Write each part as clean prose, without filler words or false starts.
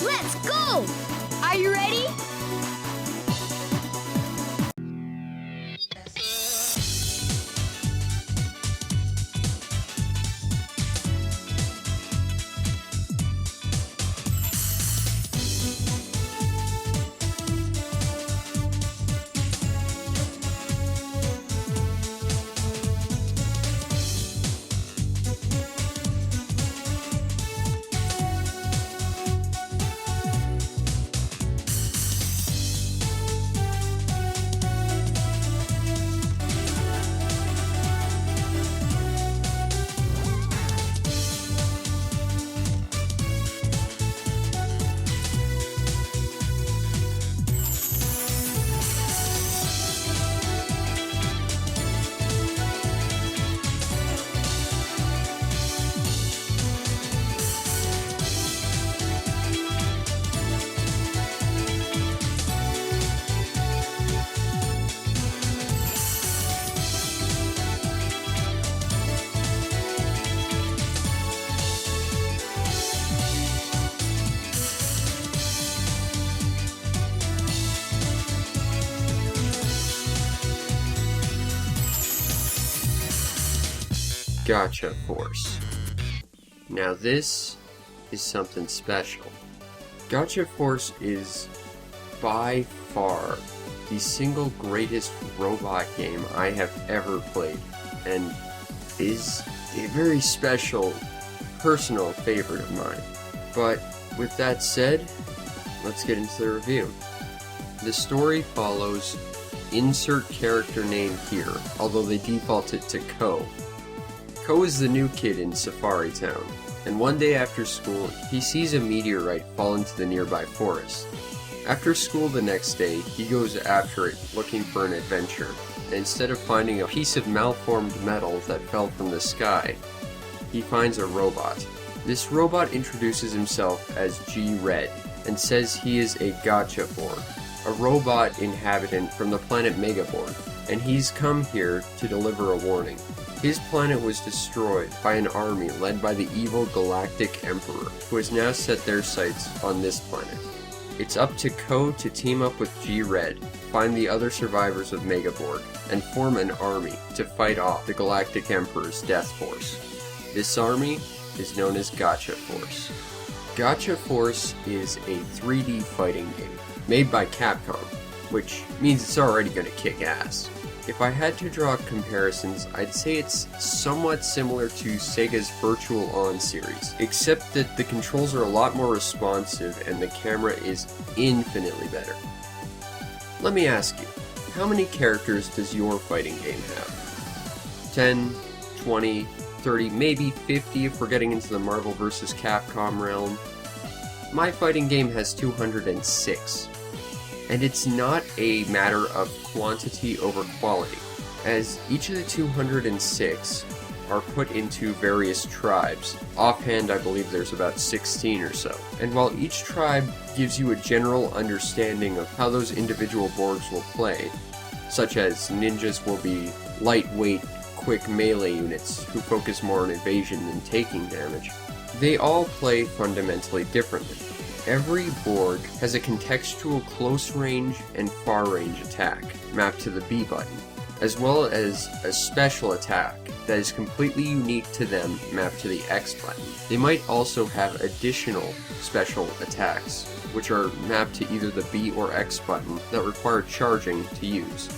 Let's go! Are you ready? Gotcha Force. Now this is something special. Gotcha Force is by far the single greatest robot game I have ever played, and is a very special, personal favorite of mine. But with that said, let's get into the review. The story follows insert character name here, although they default it to Ko. Ko is the new kid in Safari Town, and one day after school, he sees a meteorite fall into the nearby forest. After school the next day, he goes after it looking for an adventure, and instead of finding a piece of malformed metal that fell from the sky, he finds a robot. This robot introduces himself as G-Red, and says he is a Gotchaborg, a robot inhabitant from the planet Megaborg, and he's come here to deliver a warning. His planet was destroyed by an army led by the evil Galactic Emperor, who has now set their sights on this planet. It's up to Ko to team up with G-Red, find the other survivors of Megaborg, and form an army to fight off the Galactic Emperor's Death Force. This army is known as Gotcha Force. Gotcha Force is a 3D fighting game made by Capcom, which means it's already going to kick ass. If I had to draw comparisons, I'd say it's somewhat similar to Sega's Virtual On series, except that the controls are a lot more responsive and the camera is infinitely better. Let me ask you, how many characters does your fighting game have? 10, 20, 30, maybe 50 if we're getting into the Marvel vs. Capcom realm? My fighting game has 206. And it's not a matter of quantity over quality, as each of the 206 are put into various tribes. Offhand, I believe there's about 16 or so. And while each tribe gives you a general understanding of how those individual Borgs will play, such as ninjas will be lightweight, quick melee units who focus more on evasion than taking damage, they all play fundamentally differently. Every Borg has a contextual close range and far range attack mapped to the B button, as well as a special attack that is completely unique to them mapped to the X button. They might also have additional special attacks, which are mapped to either the B or X button that require charging to use.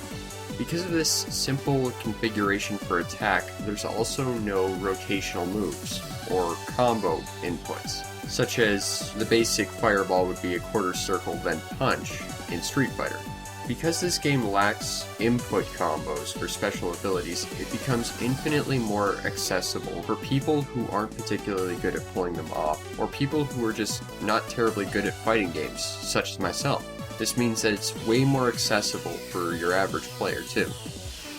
Because of this simple configuration for attack, there's also no rotational moves, or combo inputs, such as the basic fireball would be a quarter circle then punch in Street Fighter. Because this game lacks input combos for special abilities, it becomes infinitely more accessible for people who aren't particularly good at pulling them off, or people who are just not terribly good at fighting games, such as myself. This means that it's way more accessible for your average player too.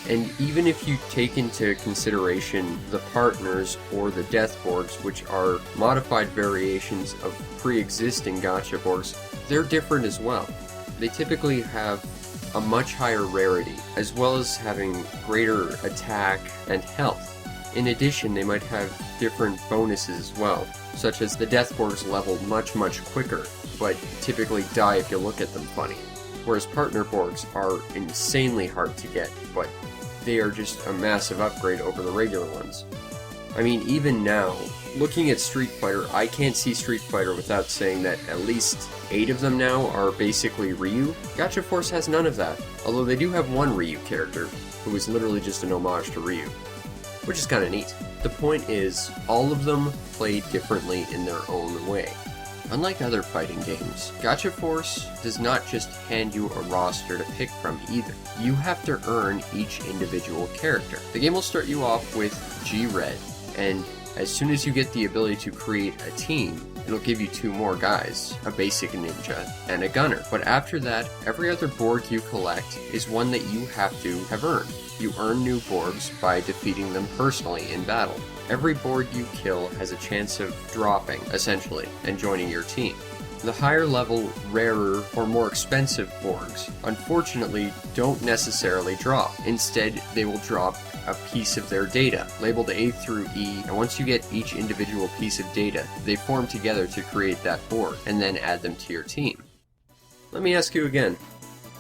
And even if you take into consideration the partners or the Deathborgs, which are modified variations of pre-existing Gotchaborgs, they're different as well. They typically have a much higher rarity, as well as having greater attack and health. In addition, they might have different bonuses as well, such as the Deathborgs level much quicker, but typically die if you look at them funny, whereas partner Borgs are insanely hard to get, but they are just a massive upgrade over the regular ones. I mean, even now, looking at Street Fighter, I can't see Street Fighter without saying that at least 8 of them now are basically Ryu. Gacha Force has none of that, although they do have one Ryu character, who is literally just an homage to Ryu, which is kinda neat. The point is, all of them play differently in their own way. Unlike other fighting games, Gacha Force does not just hand you a roster to pick from either. You have to earn each individual character. The game will start you off with G-Red, and as soon as you get the ability to create a team, it'll give you 2 more guys, a basic ninja and a gunner. But after that, every other Borg you collect is one that you have to have earned. You earn new Borgs by defeating them personally in battle. Every Borg you kill has a chance of dropping, essentially, and joining your team. The higher level, rarer, or more expensive Borgs, unfortunately, don't necessarily drop. Instead, they will drop a piece of their data, labeled A through E, and once you get each individual piece of data, they form together to create that Borg, and then add them to your team. Let me ask you again,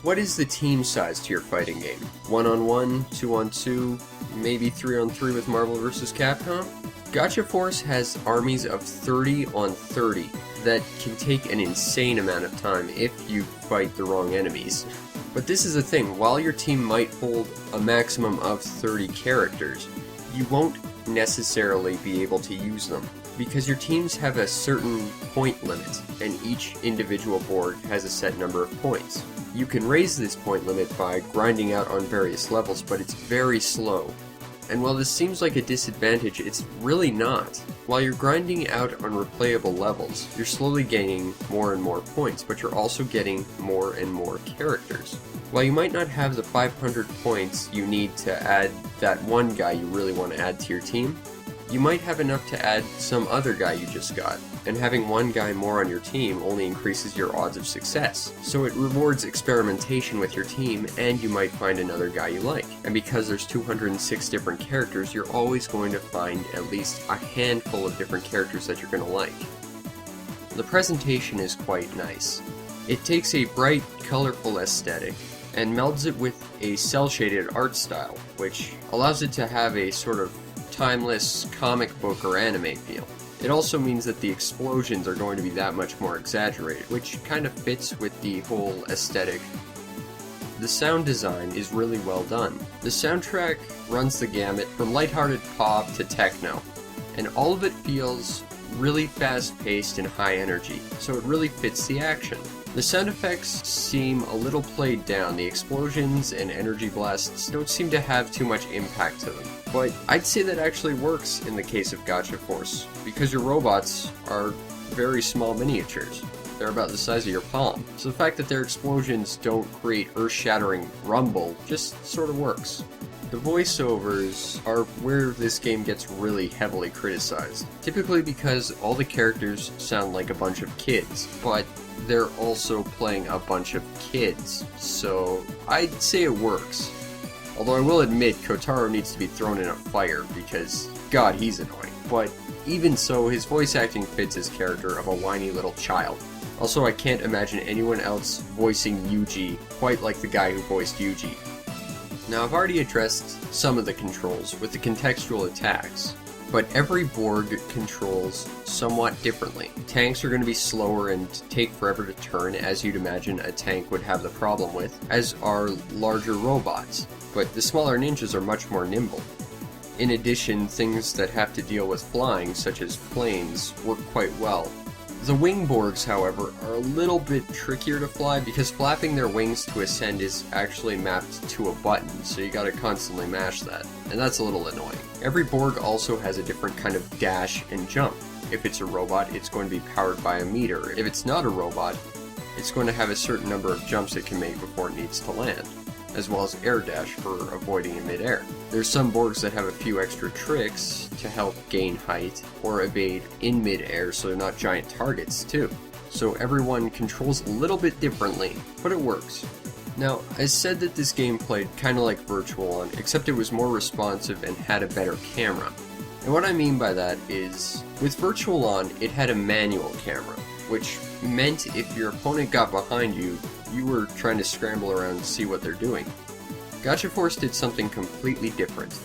what is the team size to your fighting game? 1-on-1, 2-on-2, maybe 3-on-3 with Marvel vs. Capcom? Gacha Force has armies of 30-on-30 that can take an insane amount of time if you fight the wrong enemies. But this is the thing, while your team might hold a maximum of 30 characters, you won't necessarily be able to use them, because your teams have a certain point limit, and each individual Borg has a set number of points. You can raise this point limit by grinding out on various levels, but it's very slow. And while this seems like a disadvantage, it's really not. While you're grinding out on replayable levels, you're slowly gaining more and more points, but you're also getting more and more characters. While you might not have the 500 points you need to add that one guy you really want to add to your team, you might have enough to add some other guy you just got, and having one guy more on your team only increases your odds of success. So it rewards experimentation with your team, and you might find another guy you like. And because there's 206 different characters, you're always going to find at least a handful of different characters that you're going to like. The presentation is quite nice. It takes a bright, colorful aesthetic and melds it with a cel-shaded art style, which allows it to have a sort of timeless comic book or anime feel. It also means that the explosions are going to be that much more exaggerated, which kind of fits with the whole aesthetic. The sound design is really well done. The soundtrack runs the gamut from lighthearted pop to techno, and all of it feels really fast-paced and high energy, so it really fits the action. The sound effects seem a little played down. The explosions and energy blasts don't seem to have too much impact to them. But I'd say that actually works in the case of Gacha Force, because your robots are very small miniatures. They're about the size of your palm. So the fact that their explosions don't create earth-shattering rumble just sort of works. The voiceovers are where this game gets really heavily criticized. Typically because all the characters sound like a bunch of kids, but they're also playing a bunch of kids, so I'd say it works. Although I will admit, Kotaro needs to be thrown in a fire, because, god, he's annoying. But even so, his voice acting fits his character of a whiny little child. Also, I can't imagine anyone else voicing Yuji quite like the guy who voiced Yuji. Now, I've already addressed some of the controls with the contextual attacks, but every Borg controls somewhat differently. Tanks are going to be slower and take forever to turn, as you'd imagine a tank would have the problem with, as are larger robots, but the smaller ninjas are much more nimble. In addition, things that have to deal with flying, such as planes, work quite well. The wing Borgs, however, are a little bit trickier to fly because flapping their wings to ascend is actually mapped to a button, so you gotta constantly mash that, and that's a little annoying. Every Borg also has a different kind of dash and jump. If it's a robot, it's going to be powered by a meter. If it's not a robot, it's going to have a certain number of jumps it can make before it needs to land, as well as air dash for avoiding in midair. There's some Borgs that have a few extra tricks to help gain height or evade in midair so they're not giant targets too. So everyone controls a little bit differently, but it works. Now, I said that this game played kinda like Virtual On, except it was more responsive and had a better camera. And what I mean by that is, With Virtual On, it had a manual camera, which meant if your opponent got behind you, you were trying to scramble around to see what they're doing. Gotcha Force did something completely different.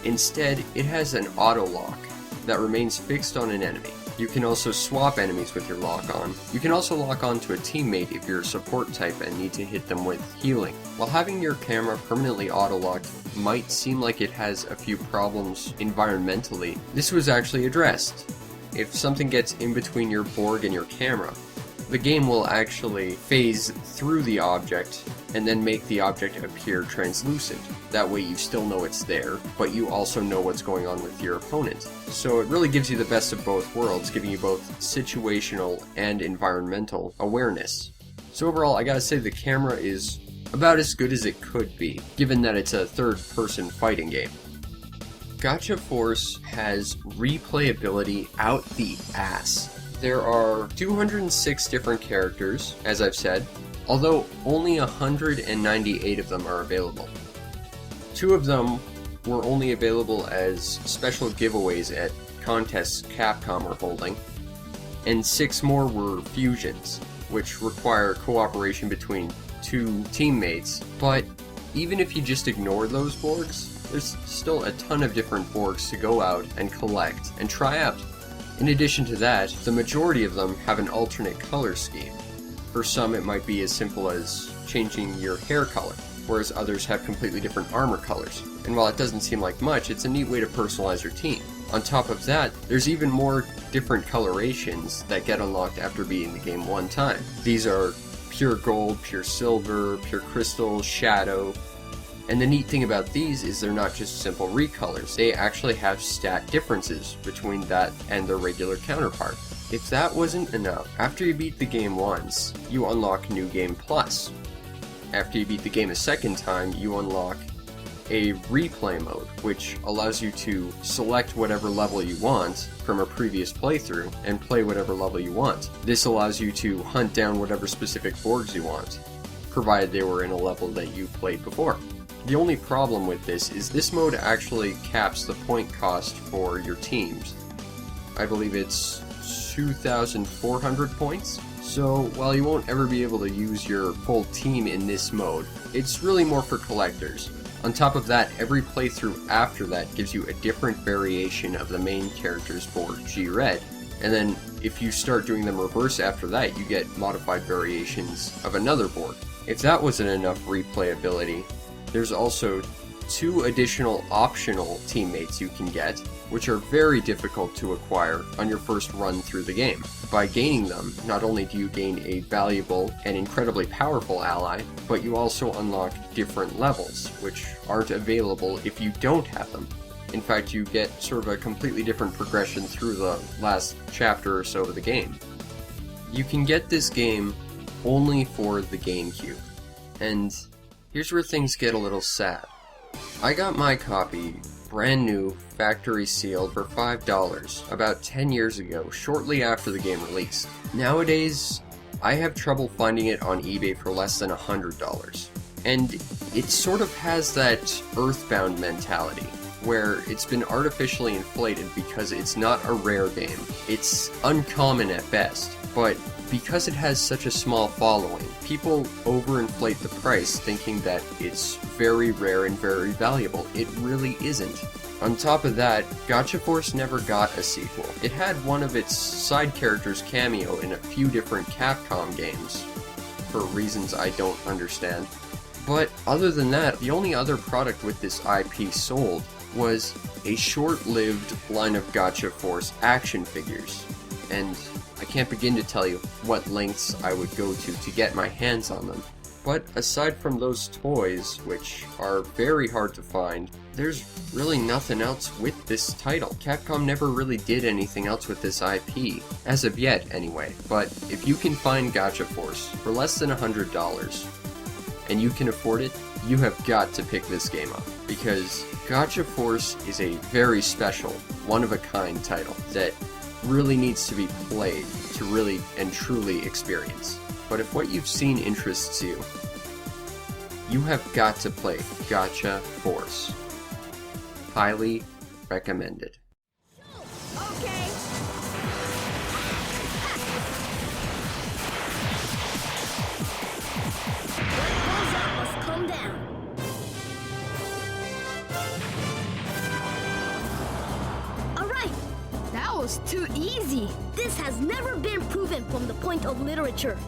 Instead, it has an auto lock that remains fixed on an enemy. You can also swap enemies with your lock on. You can also lock on to a teammate if you're a support type and need to hit them with healing. While having your camera permanently auto-locked might seem like it has a few problems environmentally, this was actually addressed. If something gets in between your Borg and your camera, the game will actually phase through the object and then make the object appear translucent. That way you still know it's there, but you also know what's going on with your opponent. So it really gives you the best of both worlds, giving you both situational and environmental awareness. So overall, I gotta say the camera is about as good as it could be, given that it's a third-person fighting game. Gotcha Force has replayability out the ass. There are 206 different characters, as I've said, although only 198 of them are available. 2 of them were only available as special giveaways at contests Capcom are holding, and 6 more were fusions, which require cooperation between 2 teammates. But even if you just ignore those Borgs, there's still a ton of different Borgs to go out and collect and try out. In addition to that, the majority of them have an alternate color scheme. For some, it might be as simple as changing your hair color, whereas others have completely different armor colors. And while it doesn't seem like much, it's a neat way to personalize your team. On top of that, there's even more different colorations that get unlocked after beating the game one time. These are pure gold, pure silver, pure crystal, shadow. And the neat thing about these is they're not just simple recolors, they actually have stat differences between that and their regular counterpart. If that wasn't enough, after you beat the game once, you unlock New Game Plus. After you beat the game a second time, you unlock a replay mode, which allows you to select whatever level you want from a previous playthrough and play whatever level you want. This allows you to hunt down whatever specific Borgs you want, provided they were in a level that you played before. The only problem with this mode actually caps the point cost for your teams. I believe it's 2,400 points. So while you won't ever be able to use your full team in this mode, it's really more for collectors. On top of that, every playthrough after that gives you a different variation of the main character's Borg G-Red. And then if you start doing them reverse after that, you get modified variations of another Borg. If that wasn't enough replayability, there's also 2 additional optional teammates you can get, which are very difficult to acquire on your first run through the game. By gaining them, not only do you gain a valuable and incredibly powerful ally, but you also unlock different levels, which aren't available if you don't have them. In fact, you get sort of a completely different progression through the last chapter or so of the game. You can get this game only for the GameCube, and here's where things get a little sad. I got my copy, brand new, factory sealed, for $5 about 10 years ago, shortly after the game released. Nowadays, I have trouble finding it on eBay for less than $100. And it sort of has that Earthbound mentality, where it's been artificially inflated because it's not a rare game. It's uncommon at best, but because it has such a small following, people overinflate the price thinking that it's very rare and very valuable. It really isn't. On top of that, Gotcha Force never got a sequel. It had one of its side characters cameo in a few different Capcom games, for reasons I don't understand. But other than that, the only other product with this IP sold was a short-lived line of Gotcha Force action figures, and I can't begin to tell you what lengths I would go to get my hands on them. But aside from those toys, which are very hard to find, there's really nothing else with this title. Capcom never really did anything else with this IP, as of yet anyway. But if you can find Gotcha Force for less than $100, and you can afford it, you have got to pick this game up, because Gotcha Force is a very special, one-of-a-kind title that really needs to be played to really and truly experience. But if what you've seen interests you, you have got to play Gotcha Force. Highly recommended. Okay. was too easy. This has never been proven from the point of literature.